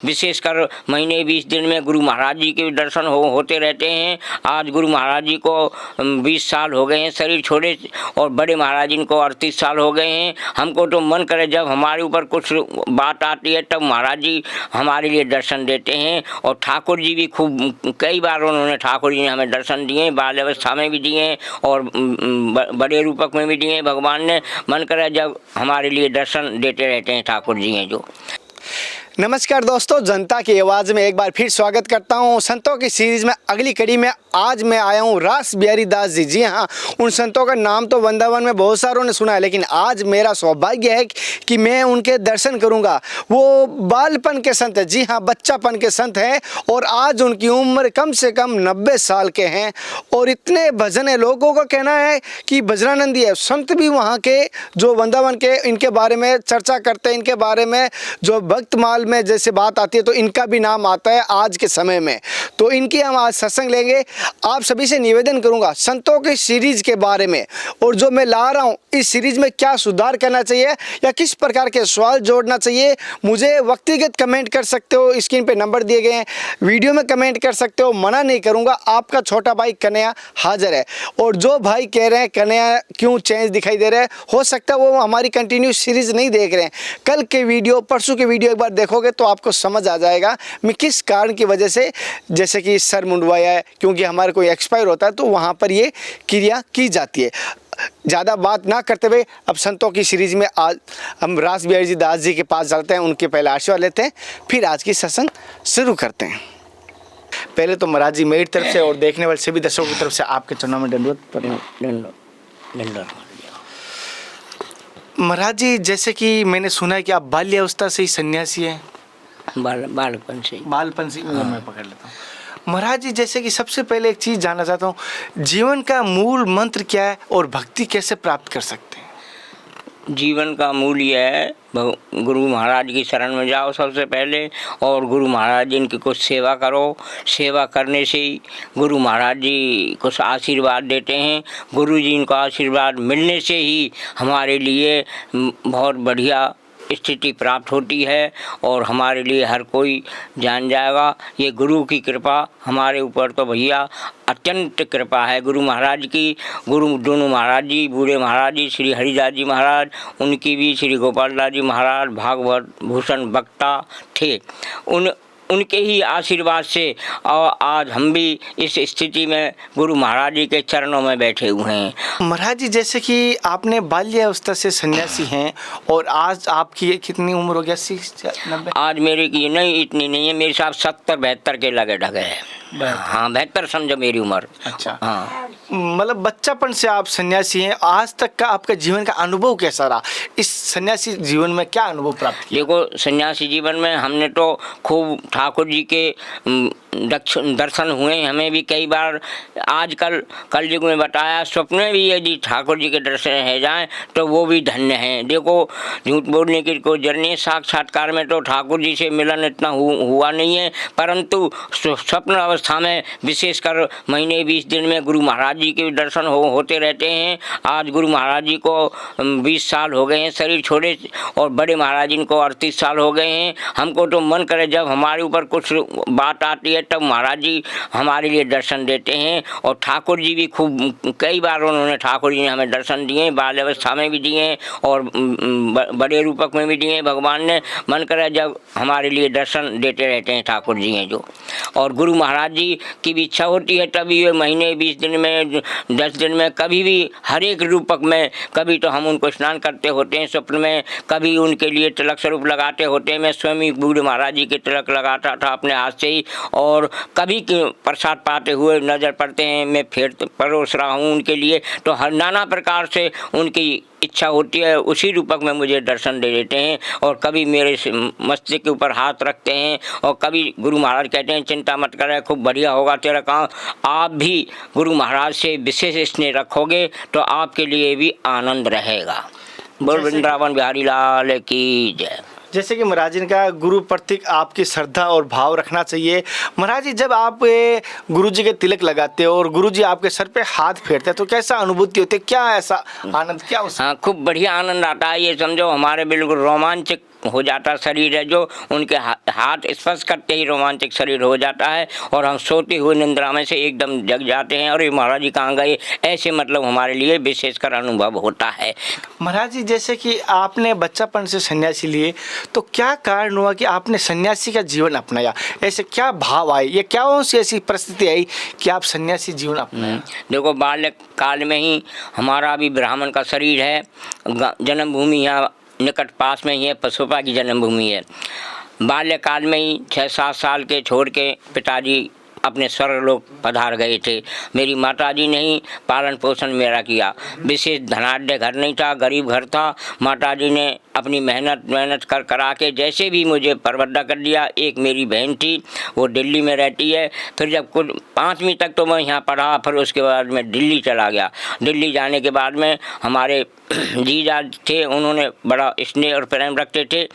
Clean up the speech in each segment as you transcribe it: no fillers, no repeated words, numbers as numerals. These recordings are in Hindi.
विशेषकर महीने 20 दिन में गुरु महाराज जी के दर्शन होते रहते हैं। आज गुरु महाराज जी को 20 साल हो गए हैं शरीर छोड़े, और बड़े महाराज जी को 38 साल हो गए हैं। हमको तो मन करे जब हमारे ऊपर कुछ बात आती है तब महाराज जी हमारे लिए दर्शन देते हैं। और ठाकुर जी भी खूब कई बार उन्होंने ठाकुर जी ने हमें दर्शन दिए, बाल अवस्था में भी दिए और बड़े रूपक में भी दिए। भगवान ने मन करे जब हमारे लिए दर्शन देते रहते हैं ठाकुर जी हैं जो। नमस्कार दोस्तों, जनता की आवाज़ में एक बार फिर स्वागत करता हूं। संतों की सीरीज़ में अगली कड़ी में आज मैं आया हूं रास बिहारी दास जी। जी हां, उन संतों का नाम तो वृंदावन में बहुत सारों ने सुना है, लेकिन आज मेरा सौभाग्य है कि मैं उनके दर्शन करूंगा। वो बालपन के संत हैं, जी हां, बच्चापन के संत हैं, और आज उनकी उम्र कम से कम 90 साल के हैं। और इतने भजन है, लोगों का कहना है कि भजनानंदी है। संत भी वहाँ के जो वृंदावन के इनके बारे में चर्चा करते हैं, इनके बारे में जो भक्तमाल में जैसे बात आती है तो इनका भी नाम आता है आज के समय में। तो इनकी हम आज सत्संग लेंगे। आप सभी से निवेदन करूंगा संतों की सीरीज के बारे में, और जो मैं ला रहा हूं इस सीरीज में क्या सुधार करना चाहिए या किस प्रकार के सवाल जोड़ना चाहिए, मुझे व्यक्तिगत कमेंट कर सकते हो। स्क्रीन पे नंबर दिए गए हैं, वीडियो में कमेंट कर सकते हो, मना नहीं करूंगा। आपका छोटा भाई कन्हैया हाजिर है। और जो भाई कह रहे हैं कन्हैया क्यों चेंज दिखाई दे रहा है, हो सकता है वो हमारी कंटिन्यू सीरीज नहीं देख रहे हैं। कल के वीडियो, परसों के वीडियो एक बार देखोगे तो आपको समझ आ जाएगा मैं किस कारण की वजह से, जैसे कि सर मुंडवाया है, क्योंकि हमारे कोई एक्सपायर होता है तो वहाँ पर ये क्रिया की जाती है। ज़्यादा बात ना करते हुए अब संतों की सीरीज में आज हम रास बिहारी जी दास जी के पास चलते हैं, उनके पहले आशीर्वाद लेते हैं, फिर आज की सत्संग शुरू करते हैं। पहले तो महाराज जी मेरी तरफ से और देखने वाले सभी दर्शकों की तरफ से आपके चरणों में दंडवत। महाराज जी, जैसे कि मैंने सुना है कि आप बाल्यावस्था से ही सन्यासी हैं। बालपन से मैं पकड़ लेता हूँ। महाराज जी, जैसे कि सबसे पहले एक चीज़ जानना चाहता हूँ, जीवन का मूल मंत्र क्या है और भक्ति कैसे प्राप्त कर सकते हैं? जीवन का मूल यह है, गुरु महाराज की शरण में जाओ सबसे पहले, और गुरु महाराज जी इनकी कुछ सेवा करो। सेवा करने से ही गुरु महाराज जी कुछ आशीर्वाद देते हैं। गुरु जी इनको आशीर्वाद मिलने से ही हमारे लिए बहुत बढ़िया स्थिति प्राप्त होती है, और हमारे लिए हर कोई जान जाएगा ये गुरु की कृपा हमारे ऊपर तो भैया अत्यंत कृपा है गुरु महाराज की। गुरु दोनों महाराज जी, बूढ़े महाराज जी, श्री हरिदास जी महाराज, उनकी भी श्री गोपाल दास जी महाराज भागवत भूषण वक्ता थे। उनके ही आशीर्वाद से और आज हम भी इस स्थिति में गुरु महाराज जी के चरणों में बैठे हुए हैं। महाराज जी, जैसे कि आपने बाल्यावस्था से सन्यासी हैं, और आज आपकी कितनी उम्र हो गया? 80-90? आज मेरी की नहीं, इतनी नहीं है, मेरे साथ 70-72 के लगे ढगे है। हाँ, 72 समझो मेरी उम्र। अच्छा, हाँ, मतलब बच्चापन से आप सन्यासी हैं। आज तक का आपका जीवन का अनुभव कैसा रहा? इस सन्यासी जीवन में क्या अनुभव प्राप्त किया? देखो, सन्यासी जीवन में हमने तो खूब ठाकुर जी के दर्शन हुए। हमें भी कई बार आजकल कलयुग में बताया स्वप्न में भी यदि ठाकुर जी के दर्शन है जाएं तो वो भी धन्य हैं। देखो, झूठ बोलने की कोई जरूरत नहीं, साक्षात्कार में तो ठाकुर जी से मिलन इतना हुआ नहीं है, परंतु स्वप्न अवस्था में विशेषकर महीने 20 दिन में गुरु महाराज जी के दर्शन होते रहते हैं। आज गुरु महाराज जी को 20 साल हो गए हैं शरीर छोड़े, और बड़े महाराज जी को 38 साल हो गए हैं। हमको तो मन करे जब हमारे ऊपर कुछ बात आती है तब महाराज जी हमारे लिए दर्शन देते हैं। और ठाकुर जी भी खूब कई बार उन्होंने ठाकुर जी ने हमें दर्शन दिए, बाल अवस्था में भी दिए और बड़े रूपक में भी दिए। भगवान ने मन करे जब हमारे लिए दर्शन देते रहते हैं ठाकुर जी हैं जो। और गुरु महाराज जी की भी इच्छा होती है तभी ये महीने 20 दिन में 10 दिन में कभी भी हर एक रूपक में, कभी तो हम उनको स्नान करते होते हैं स्वप्न में, कभी उनके लिए तिलक स्वरूप लगाते होते हैं। मैं स्वयं बूढ़े महाराज जी के तिलक लगाता था अपने हाथ से ही, और कभी प्रसाद पाते हुए नज़र पड़ते हैं मैं फिर परोस रहा हूँ उनके लिए। तो हर नाना प्रकार से उनकी इच्छा होती है, उसी रूपक में मुझे दर्शन दे देते हैं। और कभी मेरे मस्तिष्क के ऊपर हाथ रखते हैं, और कभी गुरु महाराज कहते हैं चिंता मत करे, खूब बढ़िया होगा तेरा काम। आप भी गुरु महाराज से विशेष स्नेह रखोगे तो आपके लिए भी आनंद रहेगा। बोल वृंदावन बिहारी लाल की जय। जैसे कि महाराज जी ने कहा, गुरु प्रति आपकी श्रद्धा और भाव रखना चाहिए। महाराज जी, जब आप गुरु जी के तिलक लगाते हो और गुरु जी आपके सर पे हाथ फेरते हैं तो कैसा अनुभूति होती है? क्या ऐसा आनंद क्या? हाँ, खूब बढ़िया आनंद आता है। ये समझो हमारे बिल्कुल रोमांचक हो जाता शरीर है जो, उनके हाथ स्पर्श करते ही रोमांचक शरीर हो जाता है और हम सोते हुए निंद्रा में से एकदम जग जाते हैं और ये महाराज जी कहाँ गए, ऐसे मतलब हमारे लिए विशेषकर अनुभव होता है। महाराज जी, जैसे कि आपने बच्चापन से सन्यासी लिए, तो क्या कारण हुआ कि आपने सन्यासी का जीवन अपनाया? ऐसे क्या भाव आए, ये क्या सी ऐसी परिस्थिति आई कि आप सन्यासी जीवन अपनाया? देखो, बाल्यकाल में ही हमारा भी ब्राह्मण का शरीर है, जन्मभूमि यहाँ निकट पास में ही है, पशुपा की जन्मभूमि है। बाल्यकाल में ही 6-7 साल के छोड़ के पिताजी अपने स्वर्गलोक पधार गए थे। मेरी माताजी ने ही पालन पोषण मेरा किया। विशेष धनाढ्य घर नहीं था, गरीब घर था। माताजी ने अपनी मेहनत कर करा के जैसे भी मुझे परवड्डा कर दिया। एक मेरी बहन थी, वो दिल्ली में रहती है। फिर जब कुछ 5वीं तक तो मैं यहाँ पढ़ा, फिर उसके बाद मैं दिल्ली चला गया। दिल्ली जाने के बाद में हमारे जीजा थे, उन्होंने बड़ा स्नेह और प्रेम रखते थे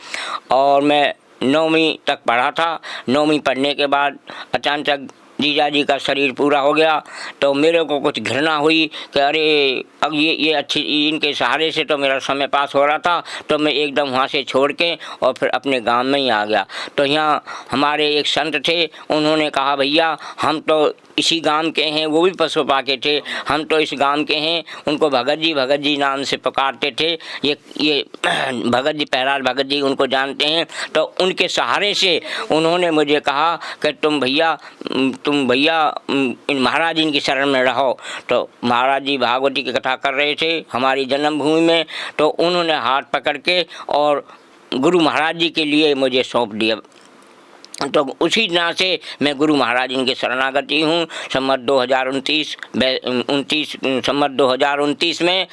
और मैं 9वीं तक पढ़ा था। 9वीं पढ़ने के बाद अचानक जीजा जी का शरीर पूरा हो गया, तो मेरे को कुछ घृणा हुई कि अरे अब ये अच्छी, इनके सहारे से तो मेरा समय पास हो रहा था। तो मैं एकदम वहाँ से छोड़ के और फिर अपने गांव में ही आ गया। तो यहाँ हमारे एक संत थे, उन्होंने कहा भैया हम तो इसी गांव के हैं, वो भी पशुपा के थे, हम तो इस गांव के हैं। उनको भगत जी नाम से पुकारते थे। ये भगत जी, पहराल भगत जी, उनको जानते हैं। तो उनके सहारे से उन्होंने मुझे कहा कि तुम भैया इन महाराज जी की शरण में रहो। तो महाराज जी भागवती की कथा कर रहे थे हमारी जन्मभूमि में, तो उन्होंने हाथ पकड़ के और गुरु महाराज जी के लिए मुझे सौंप दिया। तो उसी तरह से मैं गुरु महाराज जी के शरणागति हूँ। संवत 2029 में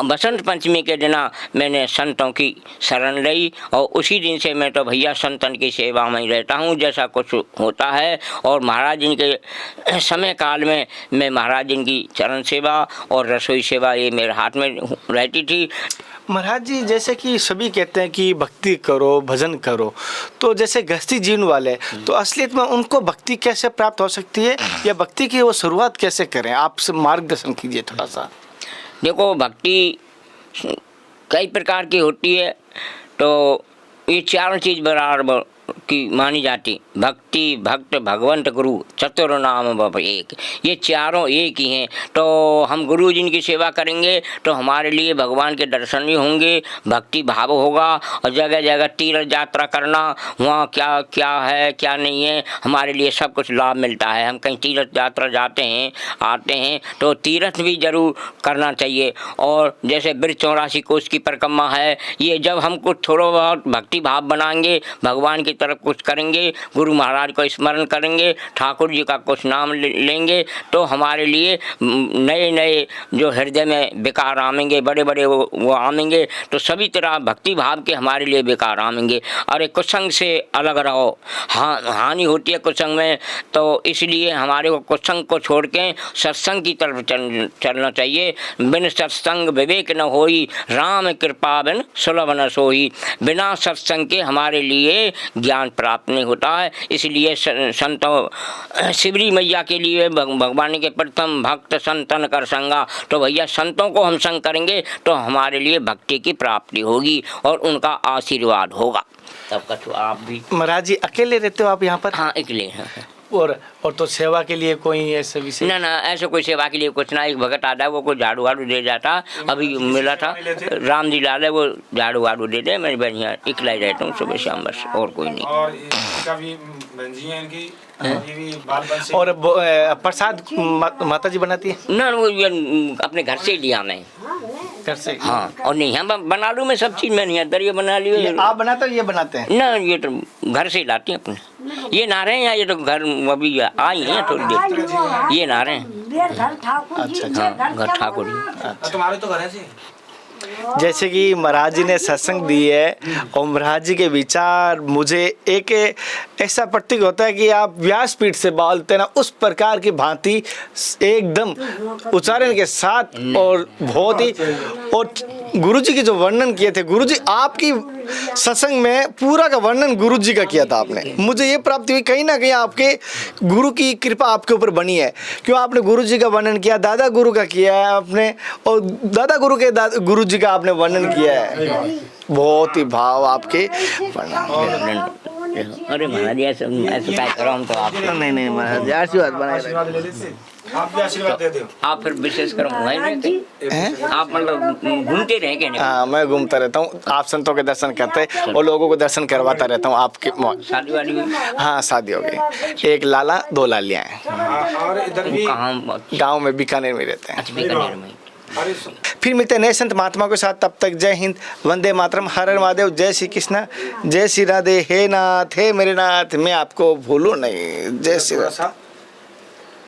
बसंत पंचमी के दिन मैंने संतों की शरण ली और उसी दिन से मैं तो भैया संतन की सेवा में ही रहता हूँ जैसा कुछ होता है। और महाराज जी के समय काल में मैं महाराज जी की चरण सेवा और रसोई सेवा ये मेरे हाथ में रहती थी। महाराज जी, जैसे कि सभी कहते हैं कि भक्ति करो, भजन करो, तो जैसे गृहस्थी जीवन वाले, तो असलियत में उनको भक्ति कैसे प्राप्त हो सकती है या भक्ति की वो शुरुआत कैसे करें? आप मार्गदर्शन कीजिए थोड़ा सा। देखो, भक्ति कई प्रकार की होती है, तो ये चारों चीज़ बराबर की मानी जाती। भक्ति, भक्त, भगवंत, गुरु, चतुर नाम बप एक, ये चारों एक ही हैं। तो हम गुरु जी की सेवा करेंगे तो हमारे लिए भगवान के दर्शन भी होंगे, भक्ति भाव होगा। और जगह जगह तीर्थ यात्रा करना, वहाँ क्या क्या है क्या नहीं है, हमारे लिए सब कुछ लाभ मिलता है। हम कहीं तीर्थ यात्रा जाते हैं आते हैं तो तीर्थ भी जरूर करना चाहिए। और जैसे ब्रज 84 कोष की परिक्रमा है, ये जब हम कुछ थोड़ा बहुत भक्ति भाव बनाएंगे, भगवान की तरफ कुछ करेंगे, गुरु महाराज को स्मरण करेंगे, ठाकुर जी का कुछ नाम लेंगे, तो हमारे लिए नए नए जो हृदय में विकार आएंगे, बड़े बड़े वो आएंगे, तो सभी तरह भक्ति भाव के हमारे लिए विकार आएंगे। अरे कुसंग से अलग रहो, हानि होती है कुसंग में, तो इसलिए हमारे को कुसंग को छोड़ के सत्संग की तरफ चलना चाहिए। बिन सत्संग विवेक न होई, राम कृपा बिन सुलभ न सोई। बिना सत्संग के हमारे लिए ज्ञान प्राप्त नहीं होता है। इसलिए संतों, शिवरी मैया के लिए भगवान के प्रथम भक्त संतन कर संगा, तो भैया संतों को हम संग करेंगे तो हमारे लिए भक्ति की प्राप्ति होगी और उनका आशीर्वाद होगा। तब कछु आप भी। महाराज जी, अकेले रहते हो आप यहाँ पर? हाँ, अकेले हैं। और तो सेवा के लिए कोई ऐसे विषय? ना, ऐसे कोई सेवा के लिए कुछ ना। एक भगत आता है, वो कोई झाड़ू वाड़ू दे जाता। अभी मिला था राम जी लाल है, वो झाड़ू वाड़ू दे दे। मैं बढ़िया अकेला ही रहता हूँ सुबह शाम, बस और कोई नहीं। और कभी बंजी है इनकी, ये भी बाल बन से। और प्रसाद माता जी बनाती है? ना, वो अपने घर से लिया मैं, घर से? हाँ। और नहीं, हम बना लूँ मैं सब चीज़। मैंने दरिया बना लियो। आप बनाते हो, ये बनाते हैं? ना, ये तो घर से लाती हैं अपने। ये ना रहे हैं, ये तो घर अभी आई हैं थोड़ी देर, ये ना रहे हैं। अच्छा, घर ठाकुर जी। तुम्हारे तो घर है जी। जैसे कि महाराज जी ने सत्संग दी है और महाराज जी के विचार, मुझे एक ऐसा प्रतीक होता है कि आप व्यासपीठ से बोलते हैं ना, उस प्रकार की भांति एकदम उच्चारण के साथ और बहुत ही और गुरुजी के जो वर्णन किए थे, गुरुजी आपकी सत्संग में पूरा का वर्णन गुरुजी का किया था आपने, मुझे ये प्राप्ति हुई कहीं ना कहीं आपके गुरु की कृपा आपके ऊपर बनी है। क्यों आपने गुरुजी का वर्णन किया, दादा गुरु का किया है आपने, और दादा गुरु के गुरुजी का आपने वर्णन किया है। बहुत ही भाव आपके अरे महाराज ऐसे ऐसे क्या करो हम तो आप नहीं महाराज आशीर्वाद बनाए आशीर्वाद ले लीजिए, आप भी आशीर्वाद दे दो। आप फिर विशेष करो वही नहीं आप मतलब घूमते रहे क्या नहीं? हाँ मैं घूमता रहता हूँ, आप संतों के दर्शन करते और लोगों को दर्शन करवाता रहता हूँ आपके शादी वाली हुई? हाँ शादी हो गई, एक लाला 2 लालियाँ हैं, और इधर भी कहाँ? गांव में बीकानेर में रहते हैं। अच्छा बीकानेर में। अरे फिर मिलते हैं नए संत महात्मा के साथ, तब तक जय हिंद, वंदे मातरम, हर हर महादेव, जय श्री कृष्ण, जय श्री राधे, हे नाथ हे मेरे नाथ मैं आपको भूलूं नहीं, जय श्री राधे।